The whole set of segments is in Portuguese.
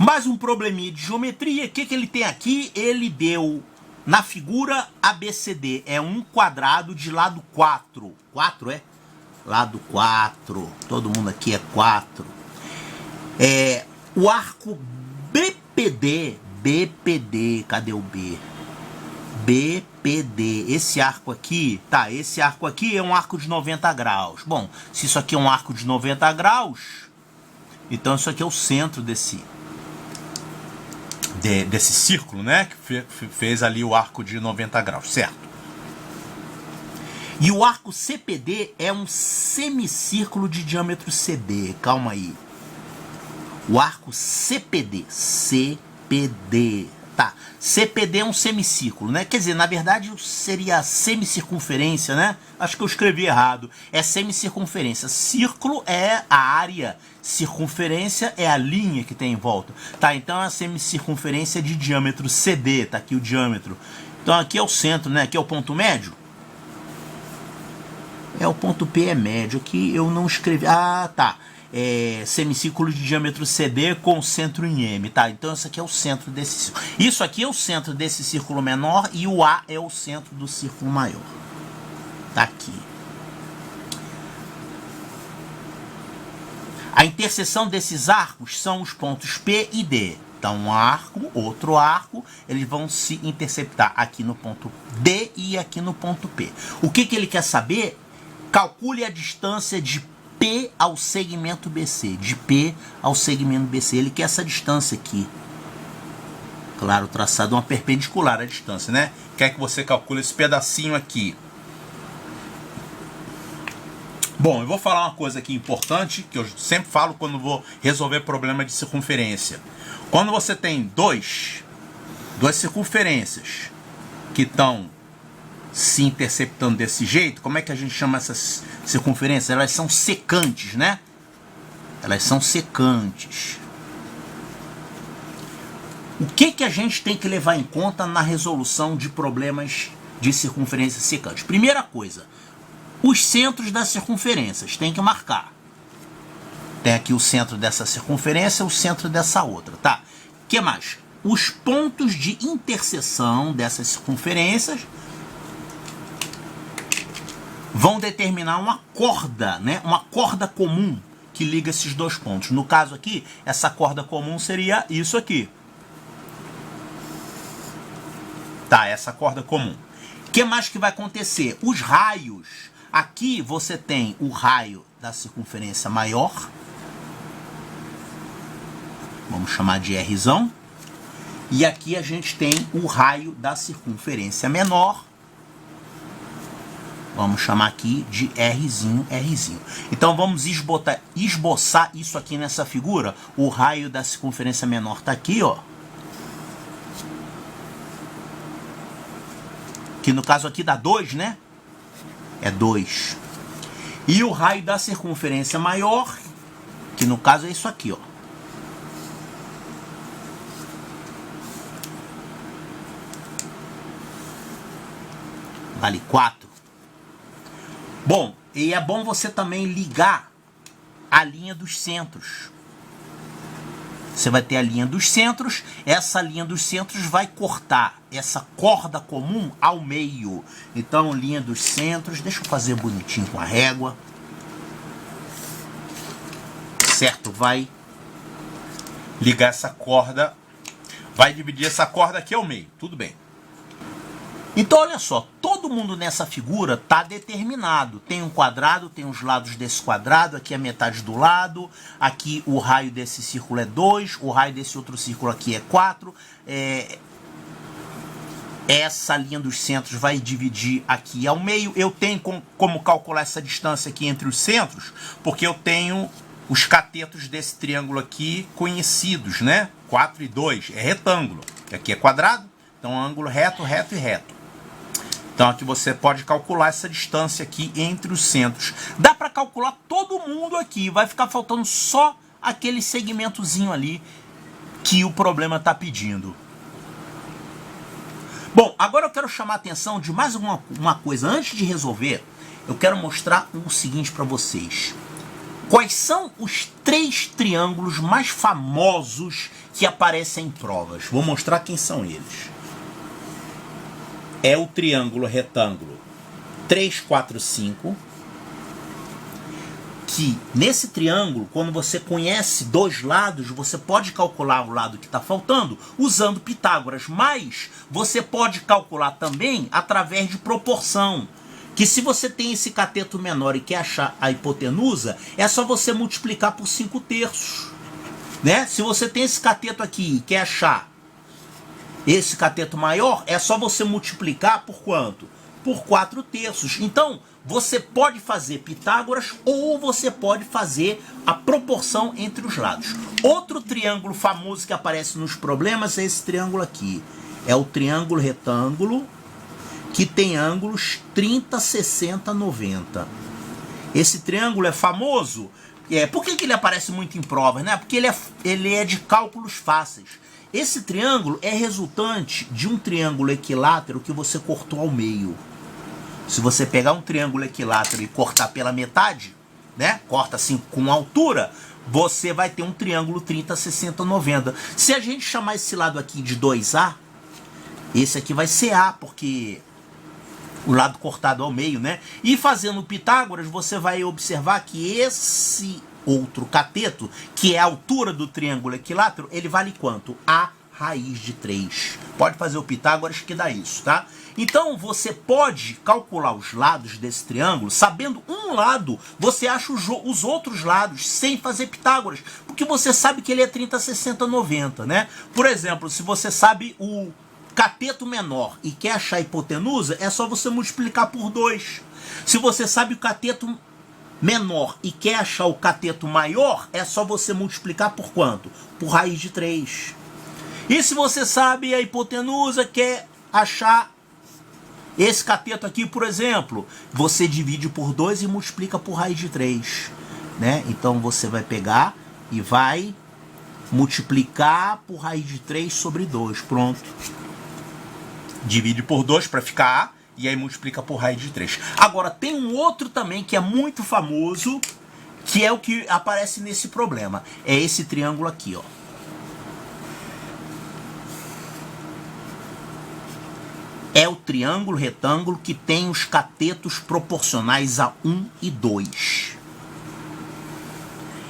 Mais um probleminha de geometria. O que ele tem aqui? Ele deu na figura ABCD. É um quadrado de lado 4. 4 é? Lado 4. Todo mundo aqui é 4. O arco BPD. Cadê o B? BPD. Esse arco aqui, tá, esse arco aqui é um arco de 90 graus. Bom, se isso aqui é um arco de 90 graus, então isso aqui é o centro desse círculo, né? Que fez ali o arco de 90 graus, certo? E o arco CPD é um semicírculo de diâmetro CD. Calma aí. O arco CPD. Tá. CPD é um semicírculo, né? Quer dizer, na verdade seria semicircunferência, né? Acho que eu escrevi errado. É semicircunferência. Círculo é a área, circunferência é a linha que tem em volta. Tá, então é a semicircunferência de diâmetro CD. Tá aqui o diâmetro. Então aqui é o centro, né? Aqui é o ponto médio. O ponto P é médio. Aqui eu não escrevi. Ah, tá. Semicírculo de diâmetro CD com centro em M, tá? Então isso aqui é o centro desse círculo. Isso aqui é o centro desse círculo menor e o A é o centro do círculo maior. Tá aqui. A interseção desses arcos são os pontos P e D. Então um arco, outro arco, eles vão se interceptar aqui no ponto D e aqui no ponto P. O que ele quer saber? Calcule a distância de P ao segmento BC, de P ao segmento BC. Ele quer essa distância aqui. Claro, traçado uma perpendicular à distância, né? Quer que você calcule esse pedacinho aqui. Bom, eu vou falar uma coisa aqui importante, que eu sempre falo quando vou resolver problema de circunferência. Quando você tem duas circunferências que estão se interceptando desse jeito, como é que a gente chama essas circunferências? Elas são secantes, né? Elas são secantes. O que a gente tem que levar em conta na resolução de problemas de circunferência secante? Primeira coisa, os centros das circunferências tem que marcar. Tem aqui o centro dessa circunferência e o centro dessa outra, tá? O que mais? Os pontos de interseção dessas circunferências vão determinar uma corda, né? Uma corda comum que liga esses dois pontos. No caso aqui, essa corda comum seria isso aqui. Tá, essa corda comum. O que mais que vai acontecer? Os raios. Aqui você tem o raio da circunferência maior. Vamos chamar de Rzão. E aqui a gente tem o raio da circunferência menor. Vamos chamar aqui de Rzinho. Então vamos esboçar isso aqui nessa figura. O raio da circunferência menor está aqui, ó. Que no caso aqui dá 2, né? É 2. E o raio da circunferência maior, que no caso é isso aqui, ó. Vale 4. Bom, e é bom você também ligar a linha dos centros. Você vai ter a linha dos centros, essa linha dos centros vai cortar essa corda comum ao meio. Então, linha dos centros, deixa eu fazer bonitinho com a régua. Certo, vai ligar essa corda, vai dividir essa corda aqui ao meio, tudo bem. Então, olha só, todo mundo nessa figura está determinado. Tem um quadrado, tem os lados desse quadrado, aqui a metade do lado, aqui o raio desse círculo é 2, o raio desse outro círculo aqui é 4. Essa linha dos centros vai dividir aqui ao meio. Eu tenho como calcular essa distância aqui entre os centros, porque eu tenho os catetos desse triângulo aqui conhecidos, né? 4 e 2, é retângulo. Aqui é quadrado, então ângulo reto, reto e reto. Então aqui você pode calcular essa distância aqui entre os centros. Dá para calcular todo mundo aqui. Vai ficar faltando só aquele segmentozinho ali que o problema está pedindo. Bom, agora eu quero chamar a atenção de mais uma coisa. Antes de resolver, eu quero mostrar o seguinte para vocês. Quais são os 3 triângulos mais famosos que aparecem em provas? Vou mostrar quem são eles. É o triângulo retângulo 3, 4, 5. Que nesse triângulo, quando você conhece 2 lados, você pode calcular o lado que está faltando usando Pitágoras, mas você pode calcular também através de proporção. Que se você tem esse cateto menor e quer achar a hipotenusa, é só você multiplicar por 5/3. Né? Se você tem esse cateto aqui e quer achar esse cateto maior, é só você multiplicar por quanto? Por 4/3. Então, você pode fazer Pitágoras ou você pode fazer a proporção entre os lados. Outro triângulo famoso que aparece nos problemas é esse triângulo aqui. É o triângulo retângulo que tem ângulos 30, 60, 90. Esse triângulo é famoso. Por que ele aparece muito em provas? Né? Porque ele é de cálculos fáceis. Esse triângulo é resultante de um triângulo equilátero que você cortou ao meio. Se você pegar um triângulo equilátero e cortar pela metade, né? Corta assim com altura, você vai ter um triângulo 30, 60, 90. Se a gente chamar esse lado aqui de 2A, esse aqui vai ser A, porque o lado cortado ao meio, né? E fazendo Pitágoras, você vai observar que esse outro cateto, que é a altura do triângulo equilátero, ele vale quanto? A raiz de 3. Pode fazer o Pitágoras que dá isso, tá? Então, você pode calcular os lados desse triângulo, sabendo um lado, você acha os outros lados sem fazer Pitágoras, porque você sabe que ele é 30, 60, 90, né? Por exemplo, se você sabe o cateto menor e quer achar a hipotenusa, é só você multiplicar por 2. Se você sabe o cateto menor e quer achar o cateto maior, é só você multiplicar por quanto? Por raiz de 3. E se você sabe a hipotenusa, quer achar esse cateto aqui, por exemplo, você divide por 2 e multiplica por raiz de 3. Né? Então você vai pegar e vai multiplicar por raiz de 3 sobre 2. Pronto. Divide por 2 para ficar A e aí multiplica por raiz de 3. Agora, tem um outro também que é muito famoso, que é o que aparece nesse problema. É esse triângulo aqui, ó. É o triângulo retângulo que tem os catetos proporcionais a 1 e 2.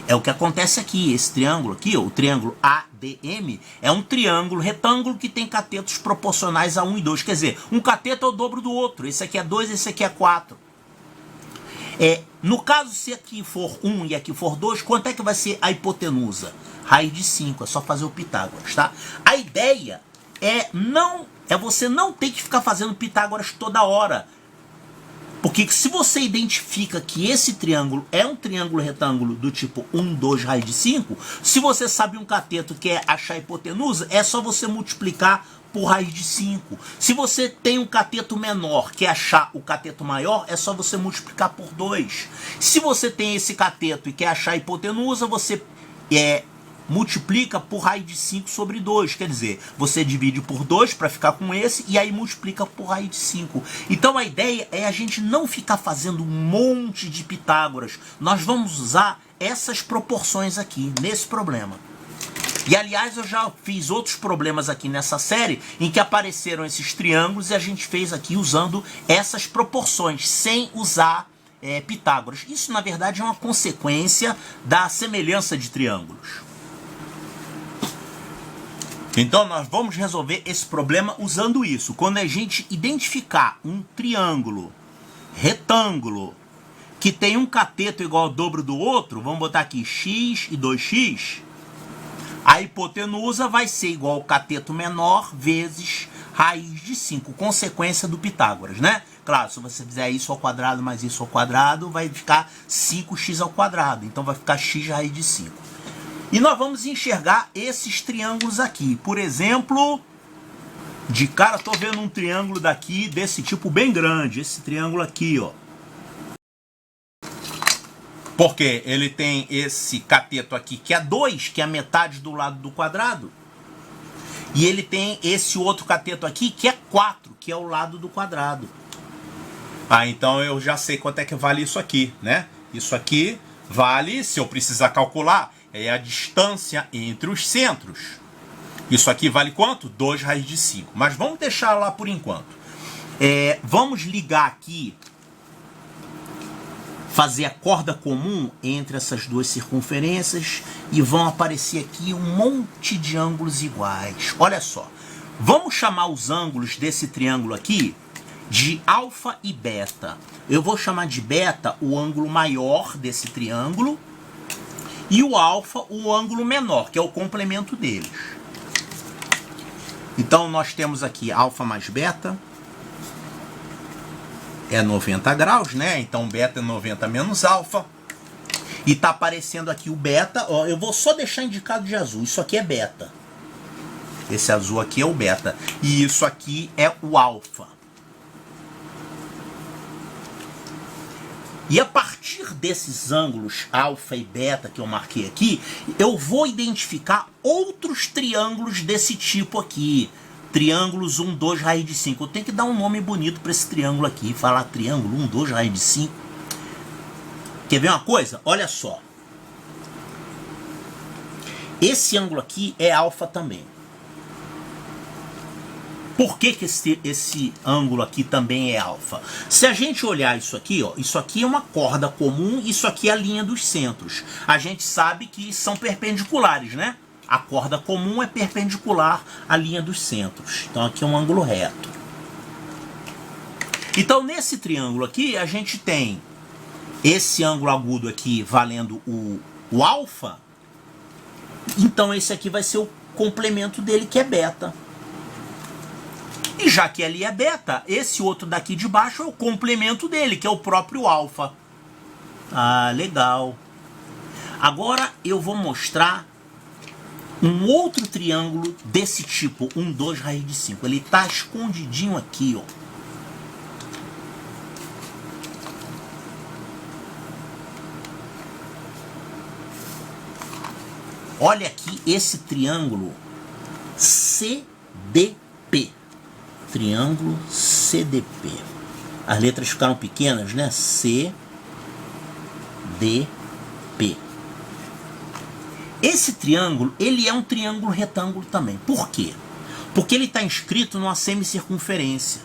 É o que acontece aqui, esse triângulo aqui, ó, o triângulo ADM, é um triângulo retângulo que tem catetos proporcionais a 1 e 2. Quer dizer, um cateto é o dobro do outro. Esse aqui é 2, esse aqui é 4. No caso, se aqui for 1 e aqui for 2, quanto é que vai ser a hipotenusa? Raiz de 5, é só fazer o Pitágoras, tá? A ideia é você não ter que ficar fazendo Pitágoras toda hora. Porque se você identifica que esse triângulo é um triângulo retângulo do tipo 1, 2, raiz de 5, se você sabe um cateto que é achar a hipotenusa, é só você multiplicar por raiz de 5. Se você tem um cateto menor que é achar o cateto maior, é só você multiplicar por 2. Se você tem esse cateto e quer achar a hipotenusa, você multiplica por raiz de 5 sobre 2. Quer dizer, você divide por 2 para ficar com esse e aí multiplica por raiz de 5. Então a ideia é a gente não ficar fazendo um monte de Pitágoras. Nós vamos usar essas proporções aqui, nesse problema. E aliás, eu já fiz outros problemas aqui nessa série em que apareceram esses triângulos e a gente fez aqui usando essas proporções, sem usar Pitágoras. Isso, na verdade, é uma consequência da semelhança de triângulos. Então nós vamos resolver esse problema usando isso. Quando a gente identificar um triângulo retângulo que tem um cateto igual ao dobro do outro, vamos botar aqui x e 2x, a hipotenusa vai ser igual ao cateto menor vezes raiz de 5, consequência do Pitágoras, né? Claro, se você fizer isso ao quadrado mais isso ao quadrado, vai ficar 5x ao quadrado, então vai ficar x raiz de 5. E nós vamos enxergar esses triângulos aqui. Por exemplo, de cara estou vendo um triângulo daqui desse tipo bem grande. Esse triângulo aqui, ó. Porque ele tem esse cateto aqui que é 2, que é a metade do lado do quadrado. E ele tem esse outro cateto aqui que é 4, que é o lado do quadrado. Então eu já sei quanto é que vale isso aqui, né? Isso aqui vale, se eu precisar calcular, é a distância entre os centros. Isso aqui vale quanto? 2 raiz de 5. Mas vamos deixar lá por enquanto. Vamos ligar aqui, fazer a corda comum entre essas duas circunferências e vão aparecer aqui um monte de ângulos iguais. Olha só, vamos chamar os ângulos desse triângulo aqui de alfa e beta. Eu vou chamar de beta o ângulo maior desse triângulo e o alfa o ângulo menor, que é o complemento deles. Então nós temos aqui alfa mais beta é 90 graus, né? Então beta é 90 menos alfa. E tá aparecendo aqui o beta, ó, eu vou só deixar indicado de azul. Isso aqui é beta. Esse azul aqui é o beta e isso aqui é o alfa. E a partir desses ângulos alfa e beta que eu marquei aqui, eu vou identificar outros triângulos desse tipo aqui. Triângulos 1, 2, raiz de 5. Eu tenho que dar um nome bonito para esse triângulo aqui. Falar triângulo 1, 2, raiz de 5. Quer ver uma coisa? Olha só. Esse ângulo aqui é alfa também. Por que esse ângulo aqui também é alfa? Se a gente olhar isso aqui, ó, isso aqui é uma corda comum, isso aqui é a linha dos centros. A gente sabe que são perpendiculares, né? A corda comum é perpendicular à linha dos centros. Então aqui é um ângulo reto. Então nesse triângulo aqui a gente tem esse ângulo agudo aqui valendo o alfa. Então esse aqui vai ser o complemento dele, que é beta. E já que ali é beta, esse outro daqui de baixo é o complemento dele, que é o próprio alfa. Ah, legal. Agora eu vou mostrar um outro triângulo desse tipo, 1, 2, raiz de 5. Ele está escondidinho aqui, ó. Olha aqui esse triângulo CDP. Triângulo CDP. As letras ficaram pequenas, né? CDP. Esse triângulo, ele é um triângulo retângulo também. Por quê? Porque ele está inscrito numa semicircunferência.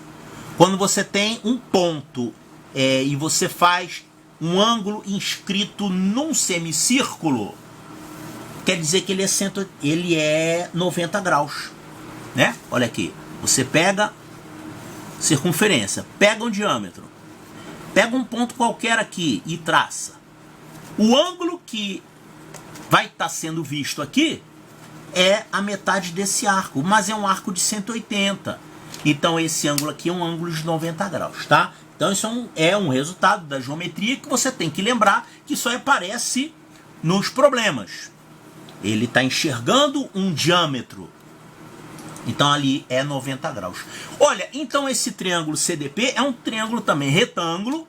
Quando você tem um ponto e você faz um ângulo inscrito num semicírculo, quer dizer que ele é 90 graus. Né? Olha aqui. Você pega circunferência, pega um diâmetro, pega um ponto qualquer aqui e traça. O ângulo que vai estar sendo visto aqui é a metade desse arco, mas é um arco de 180. Então esse ângulo aqui é um ângulo de 90 graus, tá? Então isso é um resultado da geometria que você tem que lembrar que só aparece nos problemas. Ele está enxergando um diâmetro. Então ali é 90 graus. Olha, então esse triângulo CDP é um triângulo também retângulo.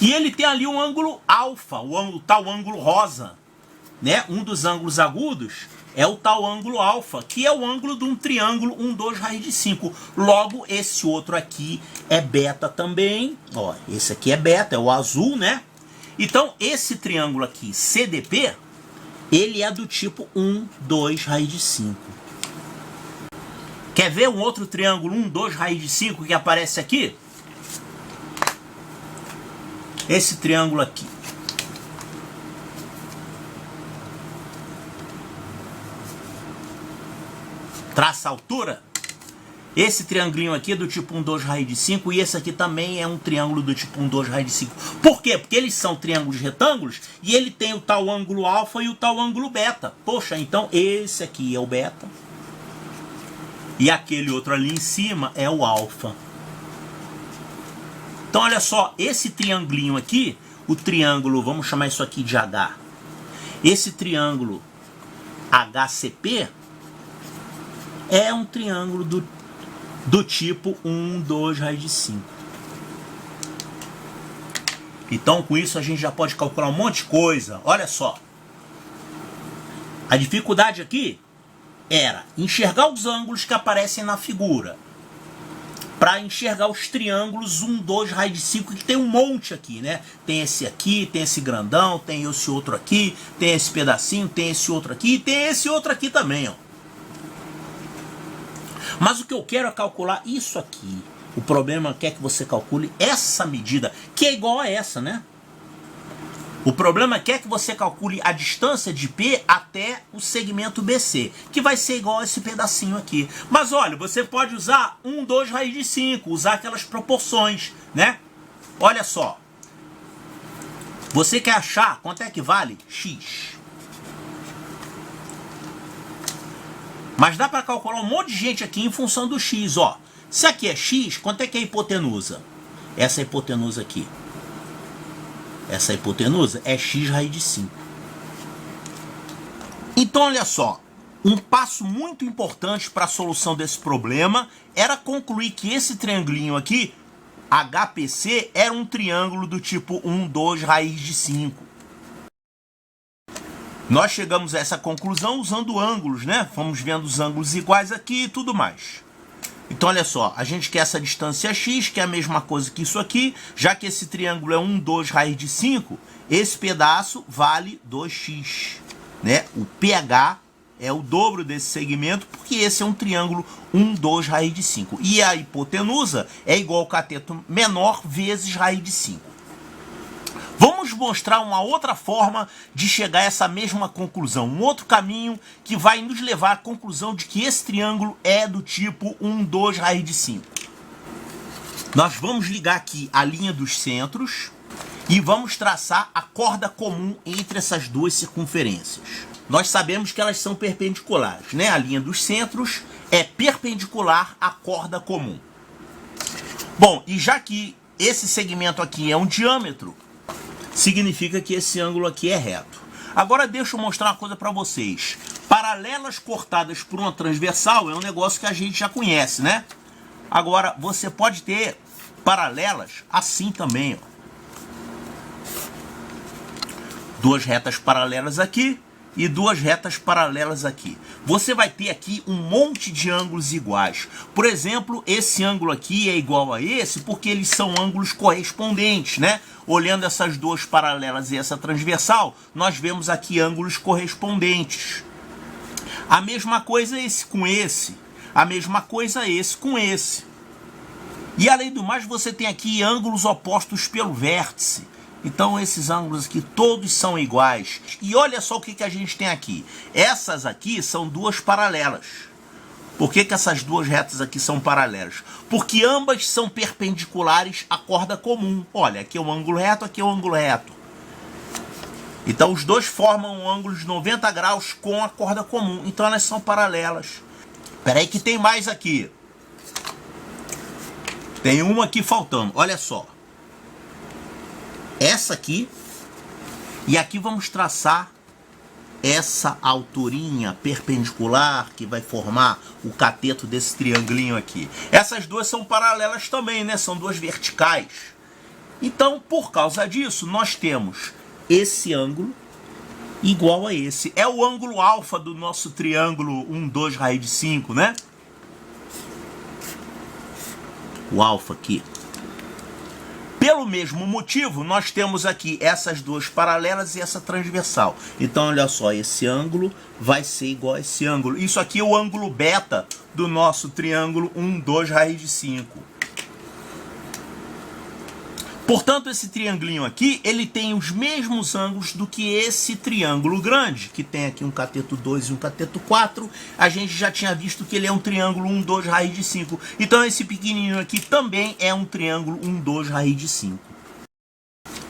E ele tem ali um ângulo alfa, o tal ângulo rosa. Né? Um dos ângulos agudos é o tal ângulo alfa, que é o ângulo de um triângulo 1, 2, raiz de 5. Logo, esse outro aqui é beta também. Ó, esse aqui é beta, é o azul, né? Então, esse triângulo aqui, CDP, ele é do tipo 1, 2, raiz de 5. Quer ver um outro triângulo 1, 2, raiz de 5 que aparece aqui? Esse triângulo aqui. Traça a altura. Esse triangulinho aqui é do tipo 1, 2, raiz de 5 e esse aqui também é um triângulo do tipo 1, 2, raiz de 5. Por quê? Porque eles são triângulos retângulos e ele tem o tal ângulo alfa e o tal ângulo beta. Poxa, então esse aqui é o beta e aquele outro ali em cima é o alfa. Então olha só, esse triangulinho aqui, o triângulo, vamos chamar isso aqui de H. Esse triângulo HCP é um triângulo do tipo 1, 2, raiz de 5. Então, com isso, a gente já pode calcular um monte de coisa. Olha só. A dificuldade aqui era enxergar os ângulos que aparecem na figura. para enxergar os triângulos 1, 2, raiz de 5, que tem um monte aqui, né? Tem esse aqui, tem esse grandão, tem esse outro aqui, tem esse pedacinho, tem esse outro aqui e tem esse outro aqui também, ó. Mas o que eu quero é calcular isso aqui. O problema é que você calcule essa medida, que é igual a essa, né? O problema é que você calcule a distância de P até o segmento BC, que vai ser igual a esse pedacinho aqui. Mas olha, você pode usar 1, 2, raiz de 5, usar aquelas proporções, né? Olha só. Você quer achar quanto é que vale X. Mas dá para calcular um monte de gente aqui em função do X, ó. Se aqui é X, quanto é que é a hipotenusa? Essa hipotenusa aqui. Essa hipotenusa é x raiz de 5. Então, olha só. Um passo muito importante para a solução desse problema era concluir que esse triangulinho aqui, HPC, era um triângulo do tipo 1, 2, raiz de 5. Nós chegamos a essa conclusão usando ângulos, né? Fomos vendo os ângulos iguais aqui e tudo mais. Então, olha só, a gente quer essa distância x, que é a mesma coisa que isso aqui. Já que esse triângulo é 1, 2, raiz de 5, esse pedaço vale 2x. Né? O pH é o dobro desse segmento, porque esse é um triângulo 1, 2, raiz de 5. E a hipotenusa é igual ao cateto menor vezes raiz de 5. Vamos mostrar uma outra forma de chegar a essa mesma conclusão, um outro caminho que vai nos levar à conclusão de que esse triângulo é do tipo 1, 2, raiz de 5. Nós vamos ligar aqui a linha dos centros e vamos traçar a corda comum entre essas duas circunferências. Nós sabemos que elas são perpendiculares, né? A linha dos centros é perpendicular à corda comum. Bom, e já que esse segmento aqui é um diâmetro, significa que esse ângulo aqui é reto. Agora deixa eu mostrar uma coisa para vocês. Paralelas cortadas por uma transversal é um negócio que a gente já conhece, né? Agora, você pode ter paralelas assim também, ó. Duas retas paralelas aqui e duas retas paralelas aqui. Você vai ter aqui um monte de ângulos iguais. Por exemplo, esse ângulo aqui é igual a esse porque eles são ângulos correspondentes, né? Olhando essas duas paralelas e essa transversal, nós vemos aqui ângulos correspondentes. A mesma coisa esse com esse. A mesma coisa esse com esse. E além do mais, você tem aqui ângulos opostos pelo vértice. Então esses ângulos aqui todos são iguais. E olha só o que a gente tem aqui. Essas aqui são duas paralelas. Por que essas duas retas aqui são paralelas? Porque ambas são perpendiculares à corda comum. Olha, aqui é um ângulo reto, aqui é um ângulo reto. Então os dois formam um ângulo de 90 graus com a corda comum. Então elas são paralelas. Espera aí que tem mais aqui. Tem uma aqui faltando. Olha só. Essa aqui. E aqui vamos traçar essa alturinha perpendicular que vai formar o cateto desse triangulinho aqui. Essas duas são paralelas também, né? São duas verticais. Então, por causa disso, nós temos esse ângulo igual a esse. É o ângulo alfa do nosso triângulo 1, 2, raiz de 5, né? O alfa aqui. Pelo mesmo motivo, nós temos aqui essas duas paralelas e essa transversal. Então, olha só, esse ângulo vai ser igual a esse ângulo. Isso aqui é o ângulo beta do nosso triângulo 1, 2, raiz de 5. Portanto, esse triangulinho aqui, ele tem os mesmos ângulos do que esse triângulo grande, que tem aqui um cateto 2 e um cateto 4. A gente já tinha visto que ele é um triângulo 1, 2, raiz de 5. Então, esse pequenininho aqui também é um triângulo 1, 2, raiz de 5.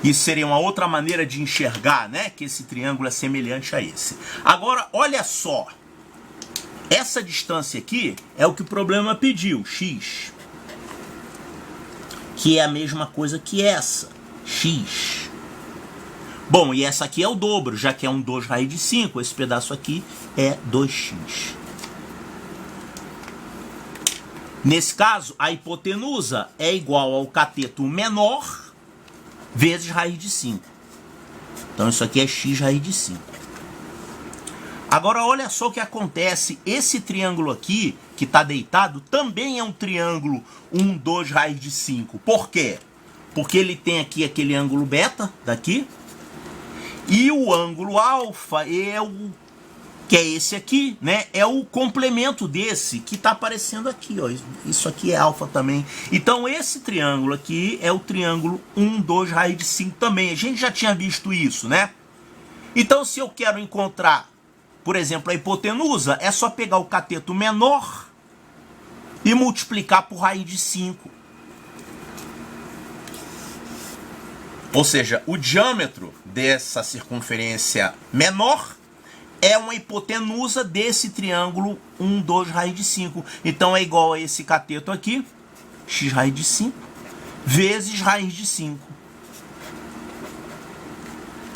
Isso seria uma outra maneira de enxergar, né? Que esse triângulo é semelhante a esse. Agora, olha só. Essa distância aqui é o que o problema pediu, x. Que é a mesma coisa que essa, x. Bom, e essa aqui é o dobro, já que é um 2 raiz de 5, esse pedaço aqui é 2x. Nesse caso, a hipotenusa é igual ao cateto menor vezes raiz de 5. Então isso aqui é x raiz de 5. Agora olha só o que acontece, esse triângulo aqui que está deitado, também é um triângulo 1, 2, raiz de 5. Por quê? Porque ele tem aqui aquele ângulo beta, daqui, e o ângulo alfa é o que é esse aqui, né? É o complemento desse que está aparecendo aqui, ó. Isso aqui é alfa também. Então esse triângulo aqui é o triângulo 1, 2, raiz de 5 também. A gente já tinha visto isso, né? Então se eu quero encontrar, por exemplo, a hipotenusa, é só pegar o cateto menor e multiplicar por raiz de 5. Ou seja, o diâmetro dessa circunferência menor é uma hipotenusa desse triângulo 1, 2, raiz de 5. Então é igual a esse cateto aqui, x raiz de 5, vezes raiz de 5.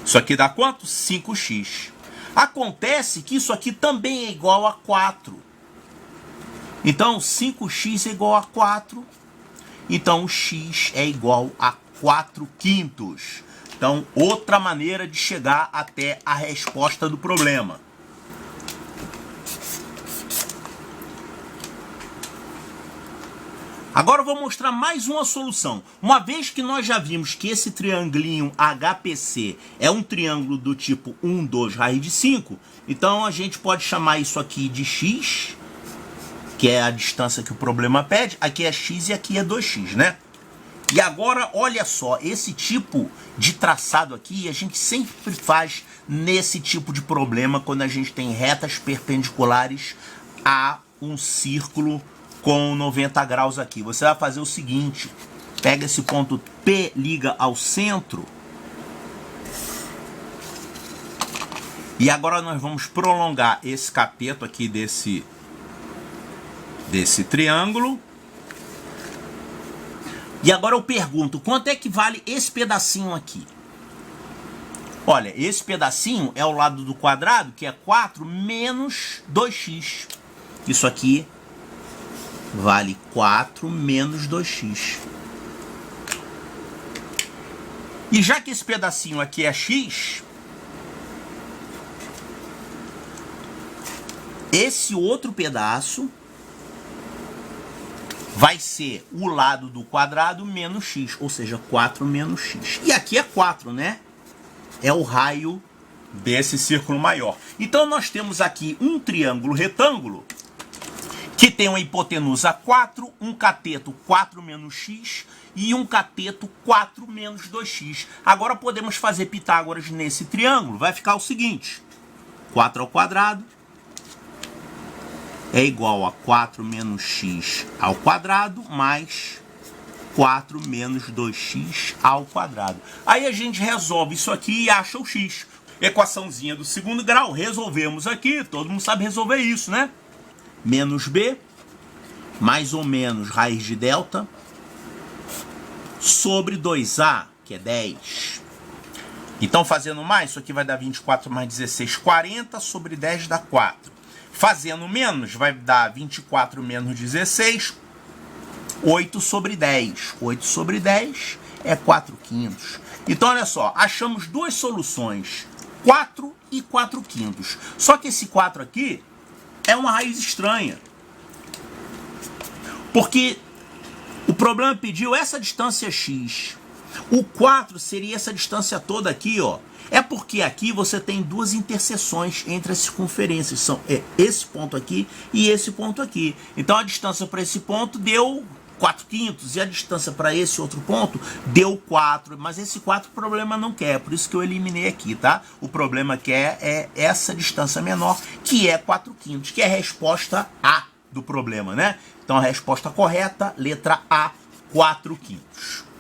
Isso aqui dá quanto? 5x. Acontece que isso aqui também é igual a 4. Então 5x é igual a 4. Então x é igual a 4/5. Então, outra maneira de chegar até a resposta do problema. Agora eu vou mostrar mais uma solução. Uma vez que nós já vimos que esse triangulinho HPC é um triângulo do tipo 1, 2, raiz de 5, então a gente pode chamar isso aqui de x, que é a distância que o problema pede. Aqui é x e aqui é 2x, né? E agora, olha só, esse tipo de traçado aqui, a gente sempre faz nesse tipo de problema quando a gente tem retas perpendiculares a um círculo com 90 graus aqui. Você vai fazer o seguinte, pega esse ponto P, liga ao centro, e agora nós vamos prolongar esse cateto aqui desse triângulo. E agora eu pergunto, quanto é que vale esse pedacinho aqui? Olha, esse pedacinho é o lado do quadrado, que é 4 menos 2x. Isso aqui vale 4 menos 2x. E já que esse pedacinho aqui é x, esse outro pedaço vai ser o lado do quadrado menos x, ou seja, 4 menos x. E aqui é 4, né? É o raio desse círculo maior. Então nós temos aqui um triângulo retângulo que tem uma hipotenusa 4, um cateto 4 menos x e um cateto 4 menos 2x. Agora podemos fazer Pitágoras nesse triângulo. Vai ficar o seguinte, 4 ao quadrado é igual a 4 menos x ao quadrado mais 4 menos 2x ao quadrado. Aí a gente resolve isso aqui e acha o x. Equaçãozinha do segundo grau, resolvemos aqui, todo mundo sabe resolver isso, né? Menos b, mais ou menos raiz de delta, sobre 2a, que é 10. Então fazendo mais, isso aqui vai dar 24 mais 16, 40, sobre 10 dá 4. Fazendo menos, vai dar 24 menos 16, 8 sobre 10. 8 sobre 10 é 4/5. Então, olha só, achamos duas soluções, 4 e 4/5. Só que esse 4 aqui é uma raiz estranha. Porque o problema pediu essa distância x. O 4 seria essa distância toda aqui, ó. É porque aqui você tem duas interseções entre as circunferências. São esse ponto aqui e esse ponto aqui. Então a distância para esse ponto deu 4/5 e a distância para esse outro ponto deu 4. Mas esse 4 o problema não quer, por isso que eu eliminei aqui, tá? O problema quer é essa distância menor, que é 4/5, que é a resposta A do problema, né? Então a resposta correta, letra A, 4/5.